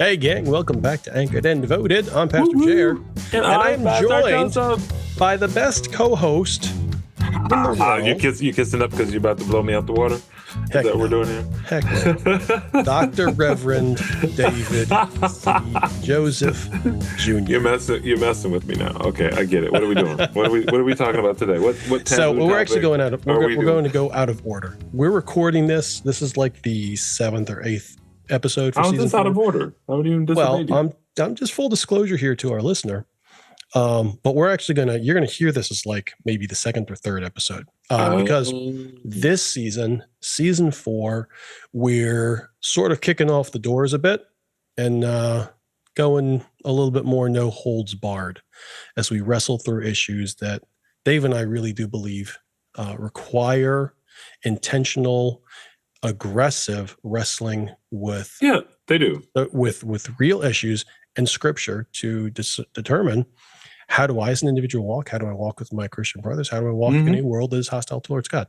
Hey, gang, welcome back to Anchored and Devoted. I'm Pastor Jer, and I am joined by the best co-host in the world. You kissing up because you're about to blow me out the water? Is that what we're doing here? Heck no. Dr. Reverend David C. Joseph Jr. You're messing with me now. Okay, I get it. What are we doing? What are we talking about today? So we're actually going out of we're going to go out of order. We're recording this. This is like the 7th or 8th episode for season 4. How is this out of order? I would even disobey you. I'm just full disclosure here to our listener. But we're actually you're gonna hear this as like maybe the 2nd or 3rd episode. Because this season 4, we're sort of kicking off the doors a bit and going a little bit more no holds barred as we wrestle through issues that Dave and I really do believe require intentional, aggressive wrestling with. Yeah, they do. With real issues and scripture to determine, how do I as an individual walk? How do I walk with my Christian brothers? How do I walk in a world that is hostile towards God?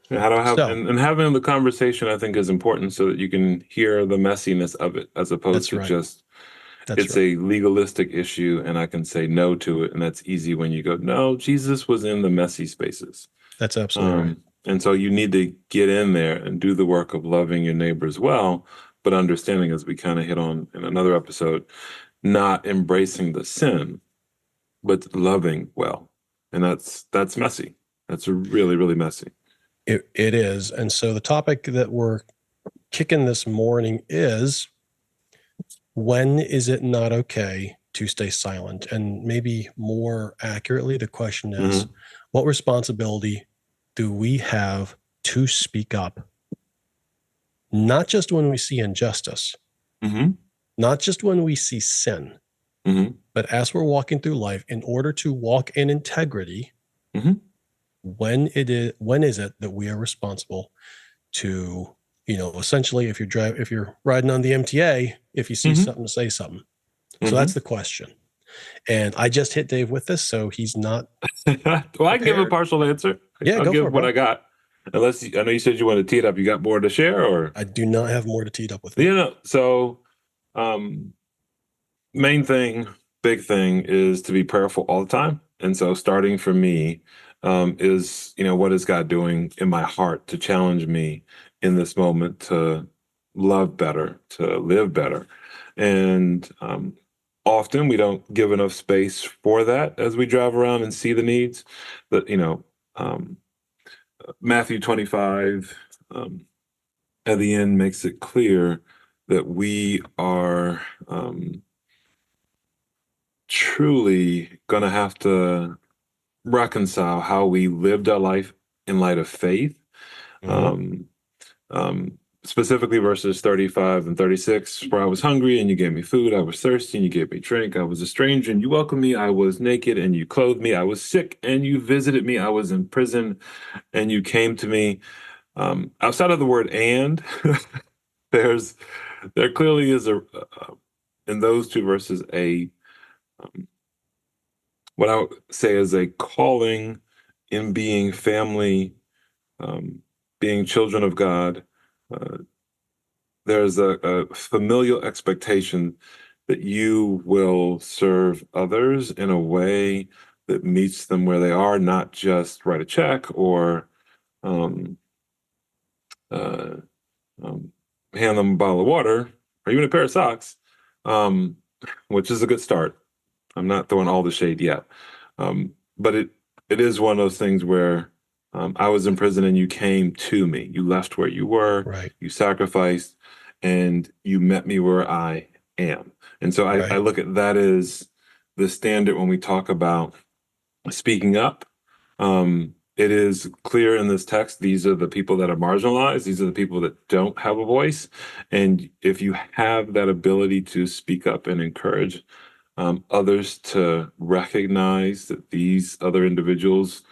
How do I have and having the conversation, I think, is important so that you can hear the messiness of it as opposed to just a legalistic issue and I can say no to it. And that's easy when you go, no, Jesus was in the messy spaces. That's absolutely right. And so you need to get in there and do the work of loving your neighbors well, but understanding, as we kind of hit on in another episode, not embracing the sin, but loving well. And that's messy. That's really, really messy. It is. And so the topic that we're kicking this morning is, when is it not okay to stay silent? And maybe more accurately, the question is, what responsibility do we have to speak up? Not just when we see injustice, not just when we see sin, but as we're walking through life, in order to walk in integrity, when is it that we are responsible to, essentially, if you're riding on the MTA, if you see something, say something. So that's the question. And I just hit Dave with this, so he's not. Well, I can give a partial answer. Yeah, I'll give what I got. Unless I know you said you wanted to tee it up. You got more to share, or I do not have more to tee it up with. So, main thing, big thing is to be prayerful all the time. And so, starting for me is, what is God doing in my heart to challenge me in this moment to love better, to live better, and often we don't give enough space for that as we drive around and see the needs. But Matthew 25 at the end makes it clear that we are truly going to have to reconcile how we lived our life in light of faith. Specifically verses 35 and 36, for I was hungry and you gave me food. I was thirsty and you gave me drink. I was a stranger and you welcomed me. I was naked and you clothed me. I was sick and you visited me. I was in prison and you came to me. Outside of the word "and," there clearly is in those two verses what I would say is a calling in being family, being children of God. There's a familial expectation that you will serve others in a way that meets them where they are, not just write a check or hand them a bottle of water or even a pair of socks, which is a good start. I'm not throwing all the shade yet, but it is one of those things where I was in prison and you came to me. You left where you were, right. You sacrificed, and you met me where I am. And so I look at that as the standard when we talk about speaking up. It is clear in this text, these are the people that are marginalized. These are the people that don't have a voice. And if you have that ability to speak up and encourage others to recognize that these other individuals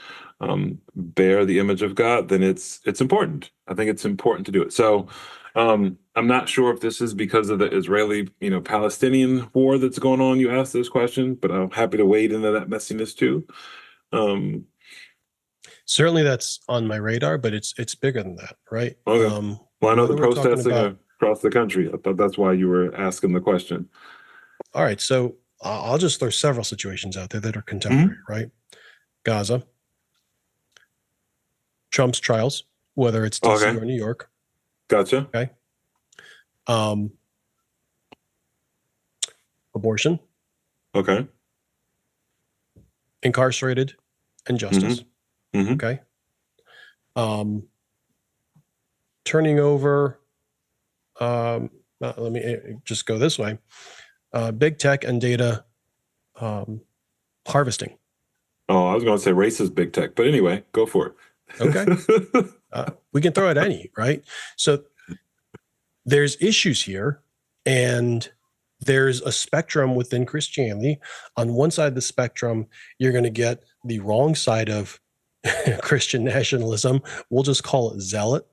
bear the image of God, then it's important. I think it's important to do it. So I'm not sure if this is because of the Israeli, Palestinian war that's going on. You asked this question, but I'm happy to wade into that messiness too. Certainly that's on my radar, but it's bigger than that, right? Okay. Well, I know the protests across the country. I thought that's why you were asking the question. All right. So I'll just throw several situations out there that are contemporary, right? Gaza, Trump's trials, whether it's DC Okay. or New York. Gotcha. Okay. Abortion, Okay. incarcerated, and justice. Mm-hmm. Okay. Turning over, let me just go this way. Big tech and data harvesting. Oh, I was going to say racist big tech, but anyway, go for it. Okay. We can throw at any, right? So there's issues here, and there's a spectrum within Christianity. On one side of the spectrum, you're going to get the wrong side of Christian nationalism. We'll just call it zealot.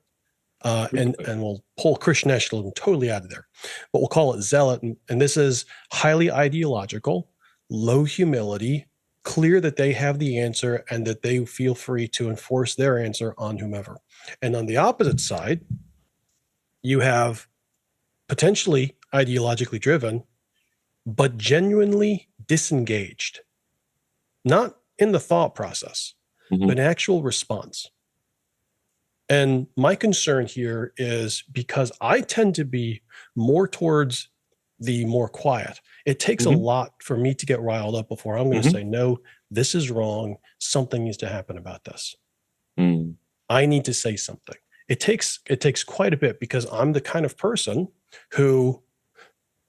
And we'll pull Christian nationalism totally out of there, but we'll call it zealot. And this is highly ideological, low humility, clear that they have the answer and that they feel free to enforce their answer on whomever. And on the opposite side, you have potentially ideologically driven, but genuinely disengaged, not in the thought process, but an actual response. And my concern here is because I tend to be more towards the more quiet. It takes a lot for me to get riled up before I'm going to say, no, this is wrong. Something needs to happen about this. I need to say something. It takes quite a bit because I'm the kind of person who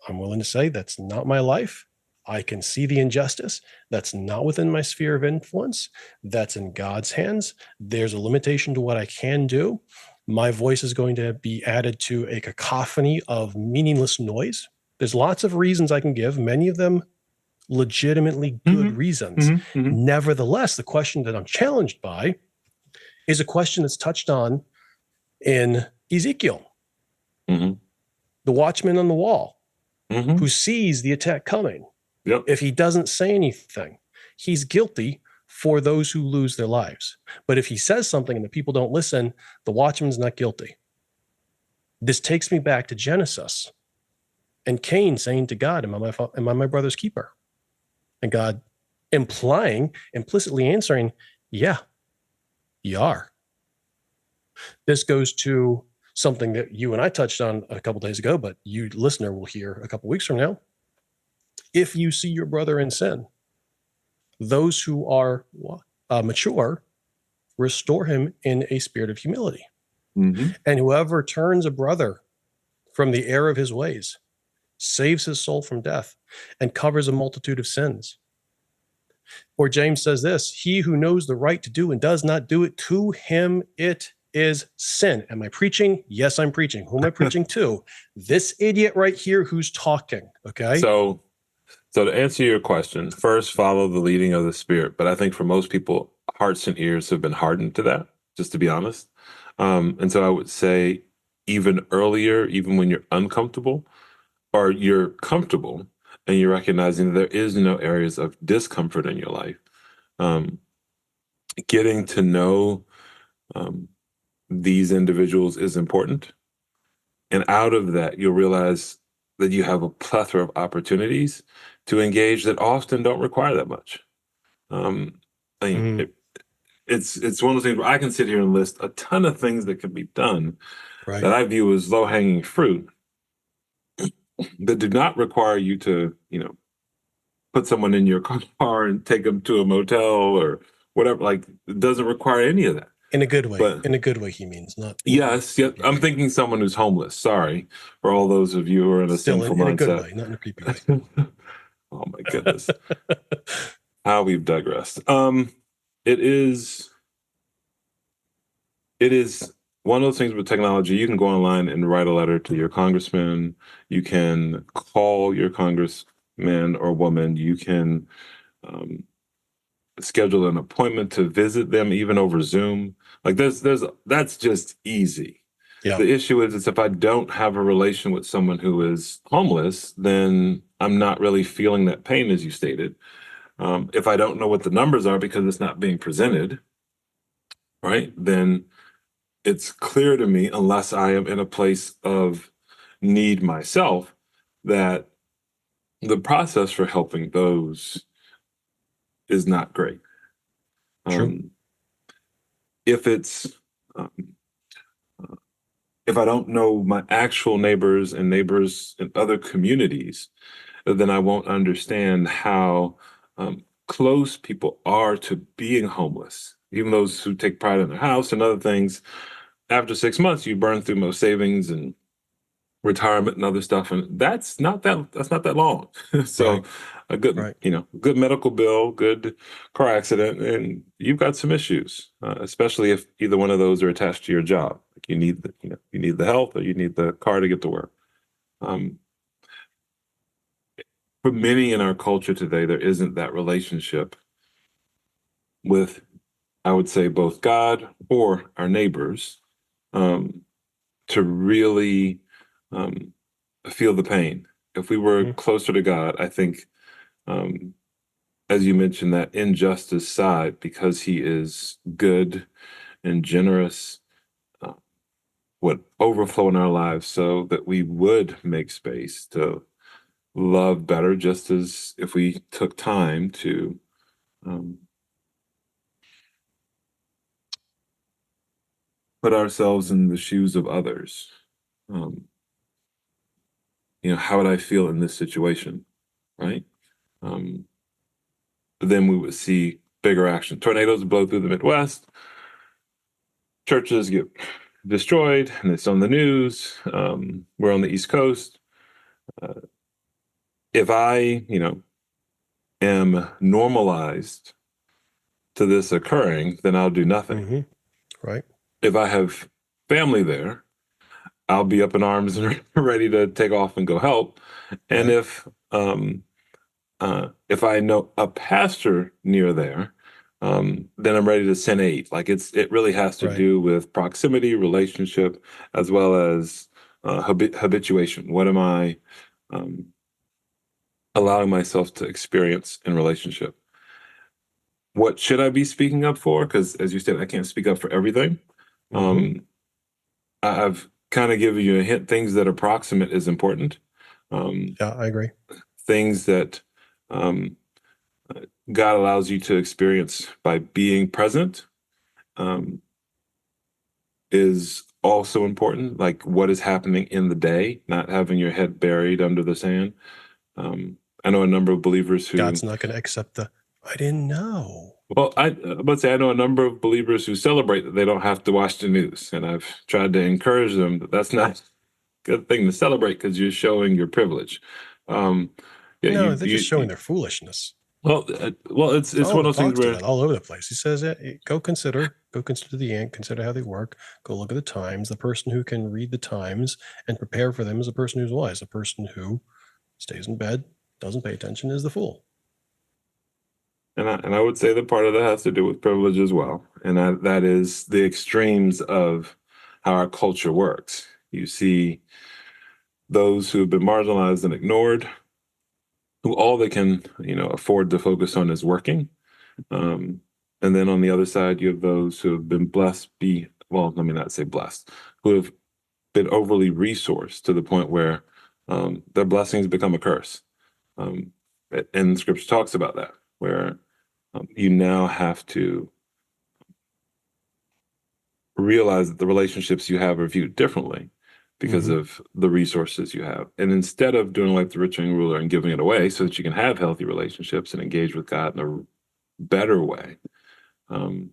I'm willing to say that's not my life. I can see the injustice. That's not within my sphere of influence. That's in God's hands. There's a limitation to what I can do. My voice is going to be added to a cacophony of meaningless noise. There's lots of reasons I can give, many of them legitimately good reasons. Nevertheless, the question that I'm challenged by is a question that's touched on in Ezekiel, the watchman on the wall, who sees the attack coming. Yep. If he doesn't say anything, he's guilty for those who lose their lives. But if he says something and the people don't listen, the watchman's not guilty. This takes me back to Genesis and Cain saying to God, am I my brother's keeper? And God implicitly answering, yeah, you are. This goes to something that you and I touched on a couple days ago, but you listener will hear a couple weeks from now. If you see your brother in sin, those who are mature, restore him in a spirit of humility. And whoever turns a brother from the error of his ways saves his soul from death and covers a multitude of sins. Or James says this, he who knows the right to do and does not do it, to him it is sin. Am I preaching? Yes, I'm preaching. Who am I preaching to? This idiot right here who's talking, okay? So to answer your question, first follow the leading of the Spirit. But I think for most people, hearts and ears have been hardened to that, just to be honest. And so I would say even earlier, even when you're uncomfortable or you're comfortable and you're recognizing that there is no areas of discomfort in your life, getting to know these individuals is important. And out of that, you'll realize that you have a plethora of opportunities to engage that often don't require that much. It's one of those things where I can sit here and list a ton of things that can be done that I view as low-hanging fruit that do not require you to, put someone in your car and take them to a motel or whatever. Like, it doesn't require any of that. In a good way. But, in a good way, he means, not. Yes. I'm thinking someone who's homeless. Sorry for all those of you who are in a sinful mindset. In a good way, not in a creepy way. Oh my goodness. How we've digressed. It is one of those things with technology. You can go online and write a letter to your congressman. You can call your congressman or woman. You can schedule an appointment to visit them, even over Zoom. Like that's just easy. Yeah. The issue is if I don't have a relation with someone who is homeless, then I'm not really feeling that pain, as you stated. If I don't know what the numbers are because it's not being presented, right, then it's clear to me, unless I am in a place of need myself, that the process for helping those is not great. True. If it's um, if I don't know my actual neighbors and neighbors in other communities, then I won't understand how close people are to being homeless. Even those who take pride in their house and other things, after 6 months, you burn through most savings and retirement and other stuff, and that's not that long. So Right. a good Right. good medical bill, good car accident, and you've got some issues, especially if either one of those are attached to your job. Like you need the health or you need the car to get to work. um, for many in our culture today, there isn't that relationship with, I would say, both God or our neighbors, um, to really um, feel the pain. If we were Mhm. closer to God, I think, um, as you mentioned, that injustice side, because He is good and generous, uh, would overflow in our lives so that we would make space to love better, just as if we took time to um, put ourselves in the shoes of others. Um, how would I feel in this situation, right? Um, then we would see bigger action. Tornadoes blow through the Midwest, churches get destroyed, and it's on the news. We're on the East Coast. Uh, if I, am normalized to this occurring, then I'll do nothing. Mhm. Right. If I have family there, I'll be up in arms and ready to take off and go help. And Right. if I know a pastor near there, then I'm ready to send aid. Like it really has to Right. do with proximity, relationship, as well as habituation. What am I um, allowing myself to experience in relationship? What should I be speaking up for? Because as you said, I can't speak up for everything. Mhm. Um, I've kind of given you a hint. Things that are proximate is important. Um, Yeah, I agree. things that um, God allows you to experience by being present um, is also important. Like what is happening in the day, not having your head buried under the sand. I know a number of believers who, God's not going to accept the I didn't know. well, let's say I know a number of believers who celebrate that they don't have to watch the news, and I've tried to encourage them that that's not a good thing to celebrate because you're showing your privilege. Um, yeah, No, they're just showing their foolishness. well, it's one Solomon of those things talks to where, that all over the place. He says, go consider the ant, consider how they work, go look at the times. The person who can read the times and prepare for them is a person who's wise. A person who stays in bed, doesn't pay attention, is the fool. and I would say that part of that has to do with privilege as well, and that is the extremes of how our culture works. You see those who have been marginalized and ignored, who all they can afford to focus on is working. Um, and then on the other side, you have those who have been blessed, well, let me not say blessed, who have been overly resourced to the point where their blessings become a curse. Um, and scripture talks about that, where you now have to realize that the relationships you have are viewed differently because Mm-hmm. of the resources you have. And instead of doing like the rich young ruler and giving it away so that you can have healthy relationships and engage with God in a better way, um,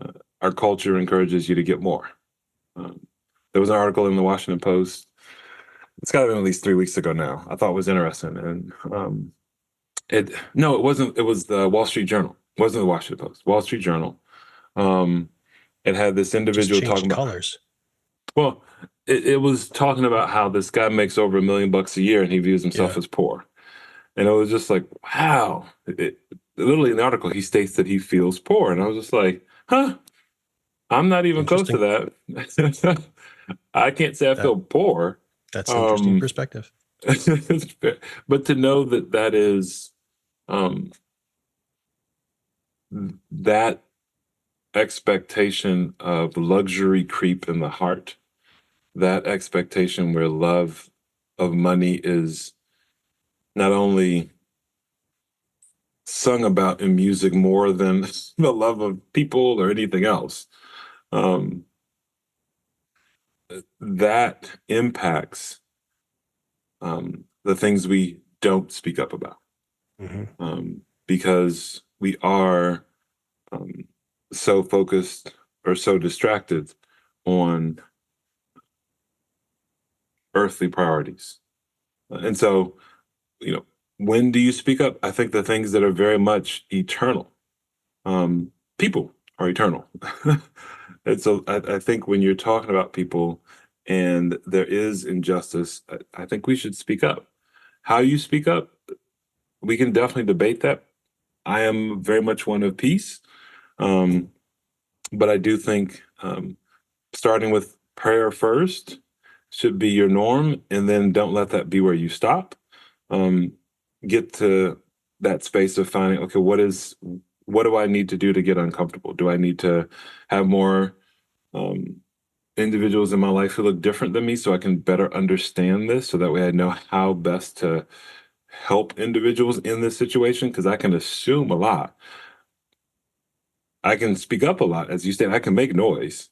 uh, our culture encourages you to get more. Um, there was an article in the Washington Post. It's got to been at least 3 weeks ago now. I thought it was interesting, and it wasn't. It was the Wall Street Journal. It wasn't the Washington Post. Wall Street Journal. Um, it had this Just individual talking changed about. colors. Well, it was talking about how this guy makes over $1 million a year, and he views himself Yeah, as poor. And it was just like, wow. Literally in the article, he states that he feels poor, and I was just like, huh. I'm not even close to interesting. that. I can't say I That feel poor. that's interesting Um, perspective. but to know that that is um, that expectation of luxury creep in the heart that expectation where love of money is not only sung about in music more than the love of people or anything else, um, that impacts the things we don't speak up about, because we are so focused or so distracted on earthly priorities. And so, when do you speak up? I think the things that are very much eternal. People are eternal. And so I think when you're talking about people and there is injustice, I think we should speak up. How you speak up, we can definitely debate that. I am very much one of peace. But I do think starting with prayer first should be your norm, and then don't let that be where you stop. Get to that space of finding, okay, what do I need to do to get uncomfortable? Do I need to have more individuals in my life who look different than me so I can better understand this, so that way I know how best to help individuals in this situation? Because I can assume a lot. I can speak up a lot, as you said, I can make noise.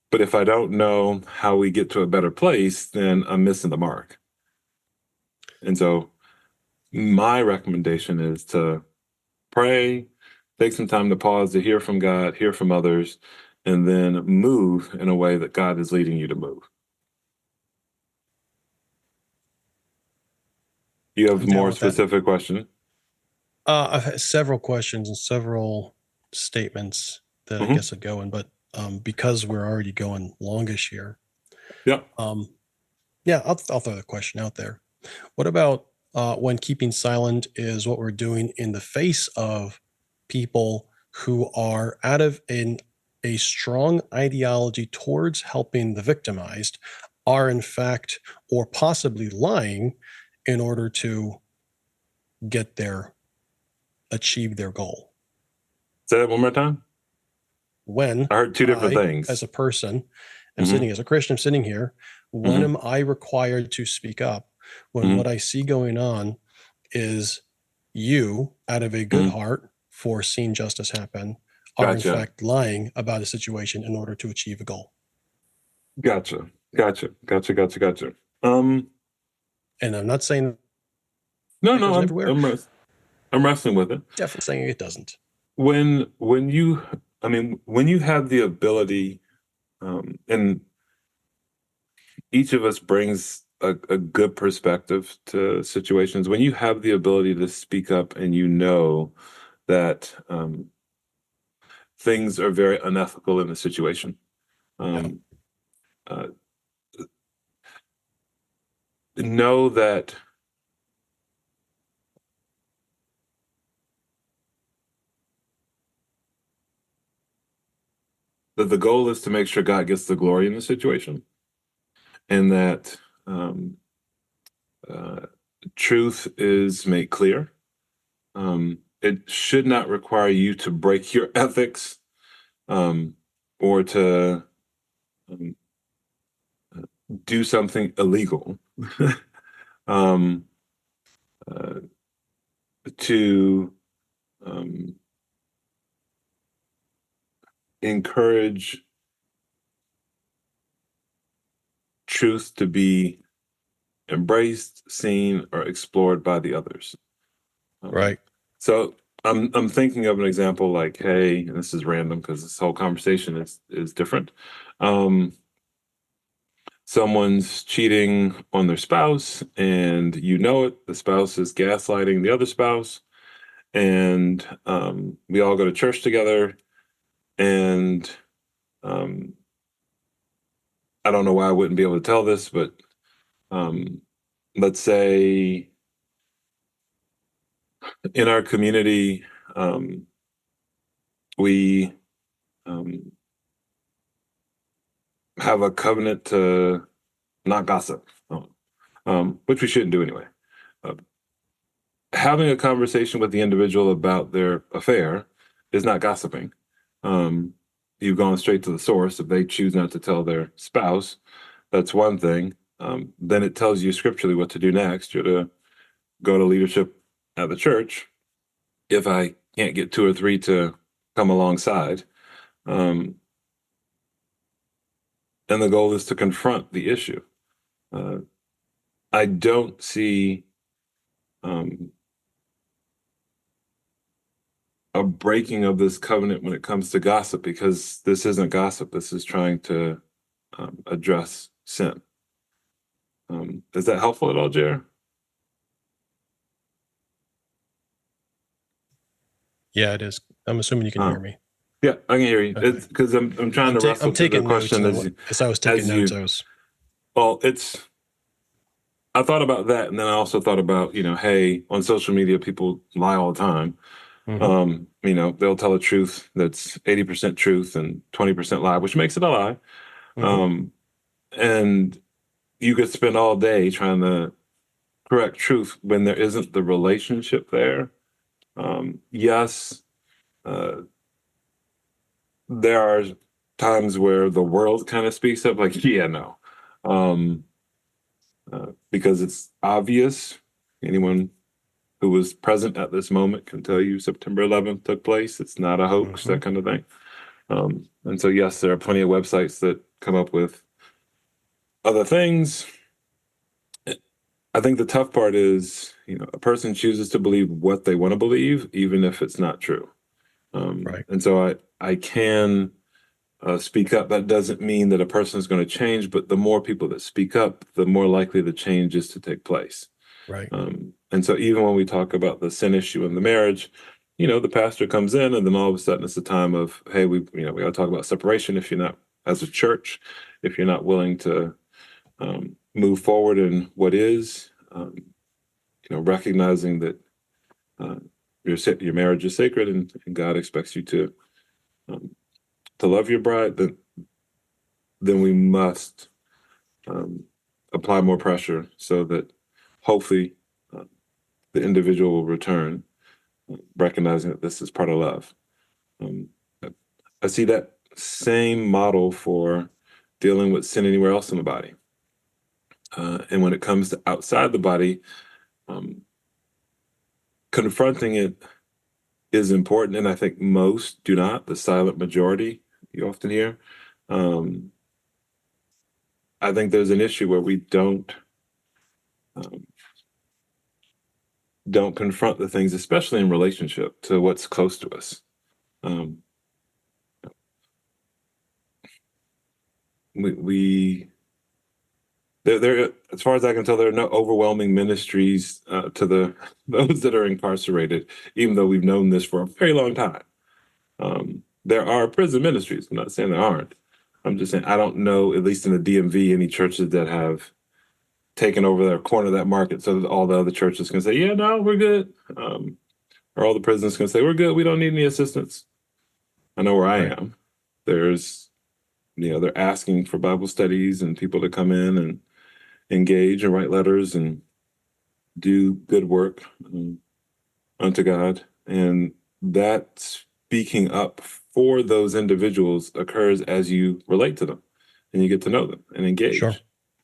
But if I don't know how we get to a better place, then I'm missing the mark. And so my recommendation is to pray, take some time to pause, to hear from God, hear from others, and then move in a way that God is leading you to move. You have more specific question? I've had several questions and several statements that I guess would go in, but because we're already going longish here. Yeah. I'll throw the question out there. What about when keeping silent is what we're doing in the face of people who are out of a strong ideology towards helping the victimized, are in fact or possibly lying in order to achieve their goal? Say that one more time. When I heard two different things. As a person, I'm sitting as a Christian, I'm sitting here. When am I required to speak up? When what I see going on is you, out of a good heart for seeing justice happen, are in fact lying about a situation in order to achieve a goal. Gotcha. And I'm not saying no, I'm wrestling with it. Definitely saying it doesn't. When you have the ability, and each of us brings a good perspective to situations, when you have the ability to speak up and you know that things are very unethical in the situation, know that the goal is to make sure God gets the glory in the situation, and that truth is made clear. It should not require you to break your ethics, or to do something illegal, to encourage truth to be embraced, seen, or explored by the others. Right. So I'm thinking of an example like, hey, and this is random because this whole conversation is different. Someone's cheating on their spouse, and you know it. The spouse is gaslighting the other spouse, and we all go to church together, and I don't know why I wouldn't be able to tell this, but let's say in our community, we have a covenant to not gossip, which we shouldn't do anyway. Having a conversation with the individual about their affair is not gossiping. You've gone straight to the source. If they choose not to tell their spouse, That's one thing. Then it tells you scripturally what to do next. You're to go to leadership at the church. If I can't get two or three to come alongside, and the goal is to confront the issue. I don't see a breaking of this covenant when it comes to gossip, because this isn't gossip. This is trying to address sin. Is that helpful at all, Jer? Yeah, it is. I'm assuming you can hear me. Yeah, I can hear you. Okay. It's because I'm trying to wrestle I'm taking the notes question as I was taking notes. I was well, I thought about that, and then I also thought about, hey, on social media, people lie all the time. They'll tell a truth that's 80% truth and 20% lie, which makes it a lie. And you could spend all day trying to correct truth when there isn't the relationship there. Yes, there are times where the world kind of speaks up, like, yeah, no, because it's obvious. Anyone who was present at this moment can tell you September 11th took place. It's not a hoax, that kind of thing. And so, yes, there are plenty of websites that come up with other things. I think the tough part is, a person chooses to believe what they want to believe, even if it's not true. right. And so I can speak up. That doesn't mean that a person is going to change, but the more people that speak up, the more likely the change is to take place. Right. And so even when we talk about the sin issue in the marriage, the pastor comes in, and then all of a sudden it's a time of, hey, we got to talk about separation. If you're not, as a church, if you're not willing to move forward in what is, recognizing that your marriage is sacred, and God expects you to love your bride, then we must apply more pressure so that hopefully the individual will return, recognizing that this is part of love. I see that same model for dealing with sin anywhere else in the body. And when it comes to outside the body, confronting it is important, and I think most do not. The silent majority you often hear. I think there's an issue where we don't confront the things, especially in relationship to what's close to us. There, as far as I can tell, there are no overwhelming ministries to those that are incarcerated, even though we've known this for a very long time. There are prison ministries. I'm not saying there aren't. I'm just saying I don't know, at least in the DMV, any churches that have taken over their corner of that market so that all the other churches can say, yeah, no, we're good. Or all the prisons can say, we're good. We don't need any assistance. I know where I am. There's, they're asking for Bible studies and people to come in and engage and write letters and do good work unto God. And that speaking up for those individuals occurs as you relate to them and you get to know them and engage.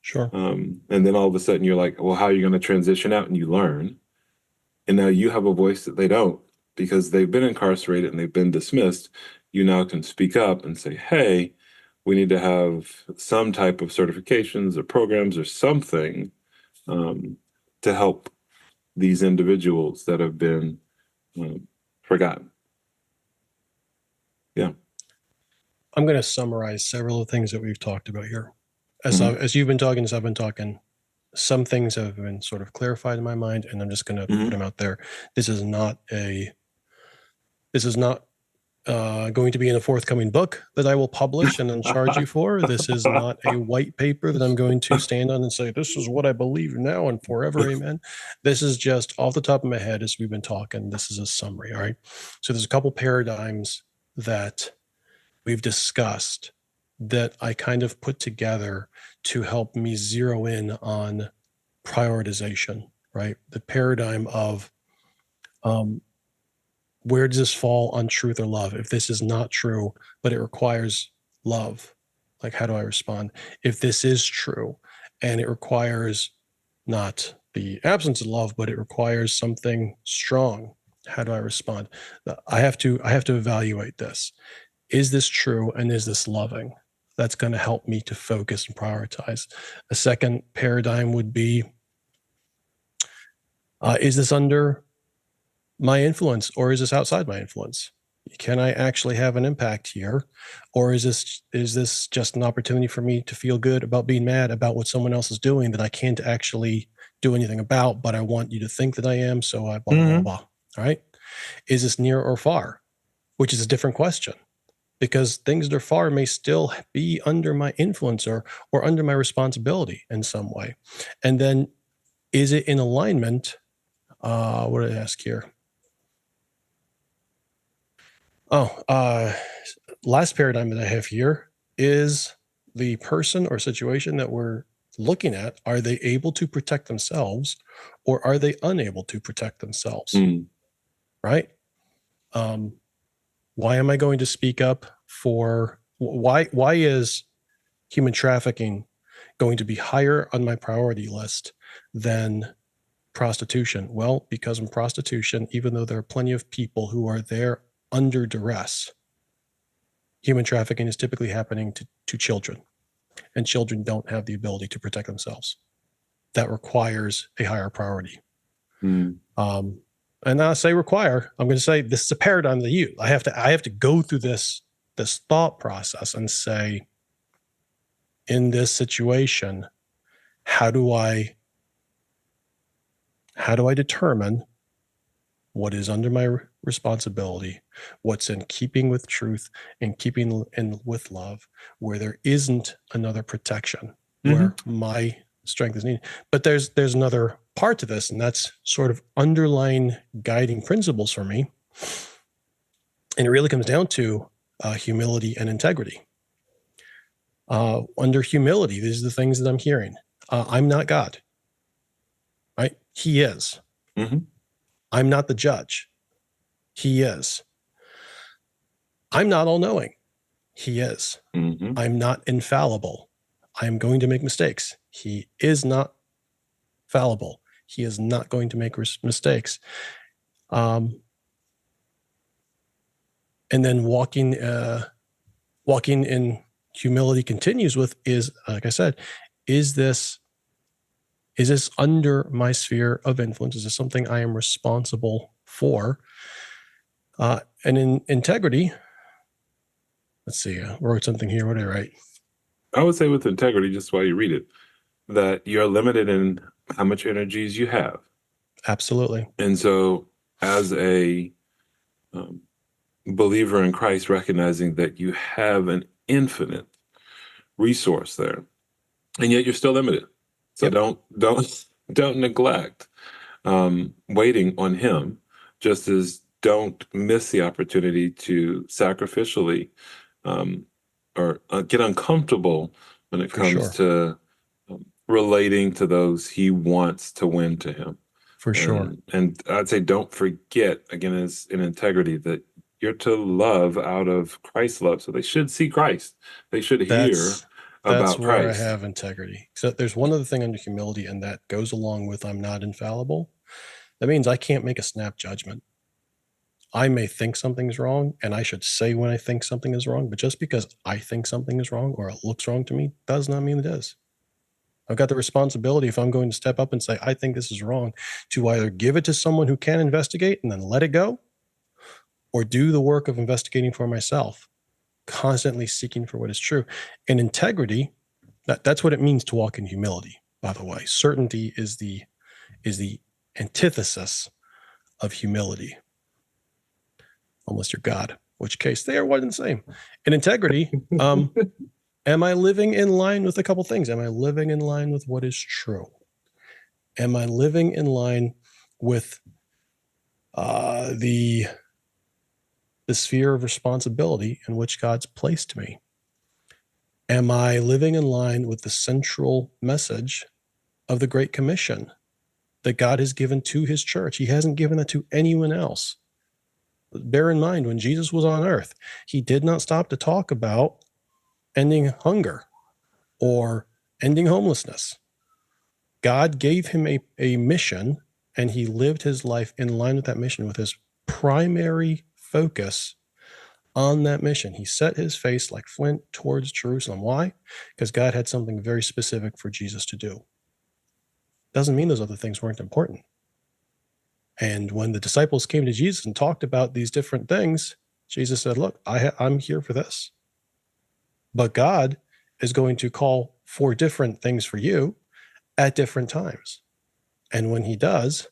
Sure. And then all of a sudden you're like, well, how are you going to transition out? And you learn. And now you have a voice that they don't, because they've been incarcerated and they've been dismissed. You now can speak up and say, hey, we need to have some type of certifications or programs or something to help these individuals that have been forgotten. Yeah. I'm going to summarize several of the things that we've talked about here. As you've been talking, as I've been talking, some things have been sort of clarified in my mind, and I'm just going to put them out there. This is not going to be in a forthcoming book that I will publish and then charge you for. This is not a white paper that I'm going to stand on and say, this is what I believe now and forever, amen. This is just off the top of my head as we've been talking. This is a summary, all right? So there's a couple paradigms that we've discussed that I kind of put together to help me zero in on prioritization, right? The paradigm of where does this fall on truth or love? If this is not true, but it requires love, Like, how do I respond? If this is true and it requires not the absence of love, but it requires something strong, how do I respond? I have to evaluate this. Is this true and is this loving? That's going to help me to focus and prioritize. A second paradigm would be, is this under my influence or is this outside my influence? Can I actually have an impact here? Or is this just an opportunity for me to feel good about being mad about what someone else is doing that I can't actually do anything about, but I want you to think that I am, so I blah, blah, blah, blah. All right. Is this near or far? Which is a different question, because things that are far may still be under my influence or under my responsibility in some way. And then is it in alignment? What did I ask here? Last paradigm that I have here is the person or situation that we're looking at. Are they able to protect themselves or are they unable to protect themselves? Right? Why am I going to speak up for why is human trafficking going to be higher on my priority list than prostitution? Well, because in prostitution, even though there are plenty of people who are there under duress, human trafficking is typically happening to children, and children don't have the ability to protect themselves. That requires a higher priority. And I say require, I'm going to say this is a paradigm that I have to go through this thought process and say, in this situation, how do I determine what is under my responsibility, what's in keeping with truth and keeping in with love, where there isn't another protection, where my strength is needed. But there's another part to this, and that's sort of underlying guiding principles for me. And it really comes down to humility and integrity. Under humility, these are the things that I'm hearing. I'm not God, right? He is. I'm not the judge. He is. I'm not all-knowing. He is. I'm not infallible. I'm going to make mistakes. He is not fallible. He is not going to make mistakes. And then walking in humility continues with is, like I said, is this under my sphere of influence? Is this something I am responsible for? And in integrity, let's see, I wrote something here. What did I write? I would say with integrity, just while you read it, that you're limited in how much energies you have. Absolutely. And so as a believer in Christ, recognizing that you have an infinite resource there, and yet you're still limited. So don't neglect waiting on him, just as don't miss the opportunity to sacrificially or get uncomfortable when it comes to relating to those he wants to win to him. For sure. And I'd say don't forget, again, as in integrity, that you're to love out of Christ's love. So they should see Christ. They should hear about where Christ. I have integrity. So there's one other thing under humility, and that goes along with I'm not infallible. That means I can't make a snap judgment. I may think something's wrong, and I should say when I think something is wrong, but just because I think something is wrong or it looks wrong to me does not mean it is. I've got the responsibility, if I'm going to step up and say, I think this is wrong, to either give it to someone who can investigate and then let it go, or do the work of investigating for myself, constantly seeking for what is true. And integrity, that's what it means to walk in humility, by the way. Certainty is the antithesis of humility. Unless you're God, which case they are one and the same. In integrity, am I living in line with a couple things? Am I living in line with what is true? Am I living in line with the sphere of responsibility in which God's placed me? Am I living in line with the central message of the Great Commission that God has given to his church? He hasn't given that to anyone else. Bear in mind, when Jesus was on earth, he did not stop to talk about ending hunger or ending homelessness. God gave him a mission, and he lived his life in line with that mission, with his primary focus on that mission. He set his face like flint towards Jerusalem. Why? Because God had something very specific for Jesus to do. Doesn't mean those other things weren't important. And when the disciples came to Jesus and talked about these different things, Jesus said, look, I'm here for this. But God is going to call for different things for you at different times. And when he does,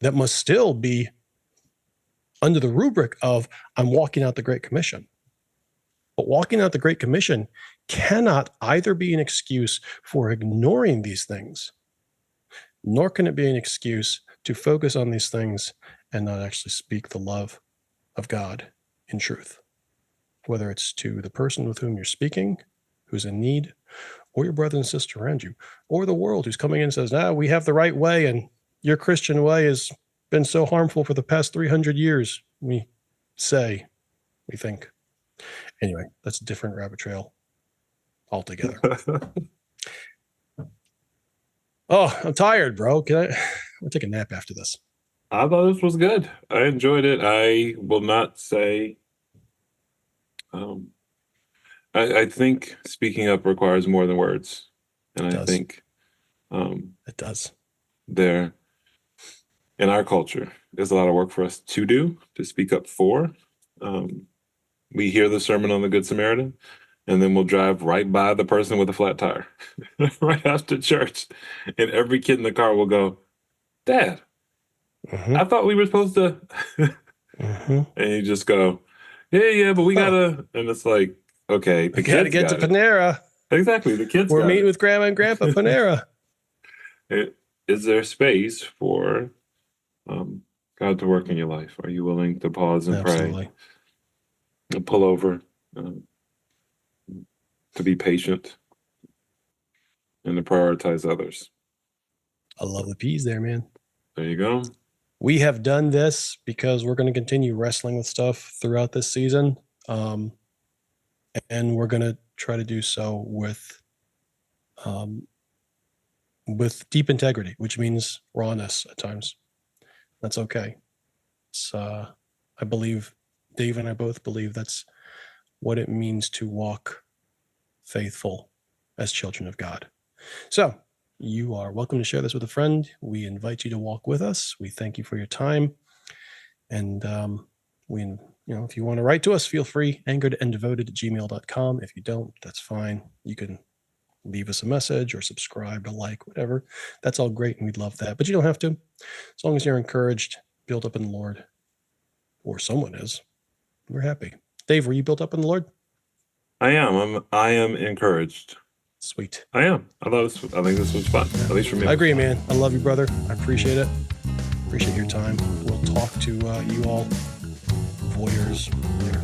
that must still be under the rubric of, I'm walking out the Great Commission. But walking out the Great Commission cannot either be an excuse for ignoring these things, nor can it be an excuse to focus on these things and not actually speak the love of God in truth, whether it's to the person with whom you're speaking, who's in need, or your brother and sister around you, or the world who's coming in and says, we have the right way, and your Christian way has been so harmful for the past 300 years. We think. Anyway, that's a different rabbit trail altogether. Oh, I'm tired, bro. I'll take a nap after this. I thought this was good. I enjoyed it. I will not say. I think speaking up requires more than words, and I think it does. There, in our culture, there's a lot of work for us to do to speak up for. We hear the sermon on the Good Samaritan, and then we'll drive right by the person with a flat tire right after church. And every kid in the car will go, Dad, I thought we were supposed to. And you just go, yeah, but we gotta. And it's like, okay, the kids gotta get to Panera. Exactly, the kids. We're meeting with Grandma and Grandpa Panera. Is there space for God to work in your life? Are you willing to pause and pray, and pull over, to be patient, and to prioritize others? I love the peas there, man. There you go. We have done this because we're going to continue wrestling with stuff throughout this season. And we're going to try to do so with deep integrity, which means rawness at times. That's okay. It's, I believe, Dave and I both believe that's what it means to walk faithful as children of God. So you are welcome to share this with a friend. We invite you to walk with us. We thank you for your time. And if you want to write to us, feel free, anchoredanddevoted@gmail.com. If you don't, that's fine. You can leave us a message or subscribe to whatever. That's all great, and we'd love that. But you don't have to. As long as you're encouraged, built up in the Lord, or someone is, we're happy. Dave, were you built up in the Lord? I am. I am encouraged. Sweet. I am. I think this was fun, at least for me. I agree, man. I love you, brother. I appreciate it. Appreciate your time. We'll talk to you all voyeurs later.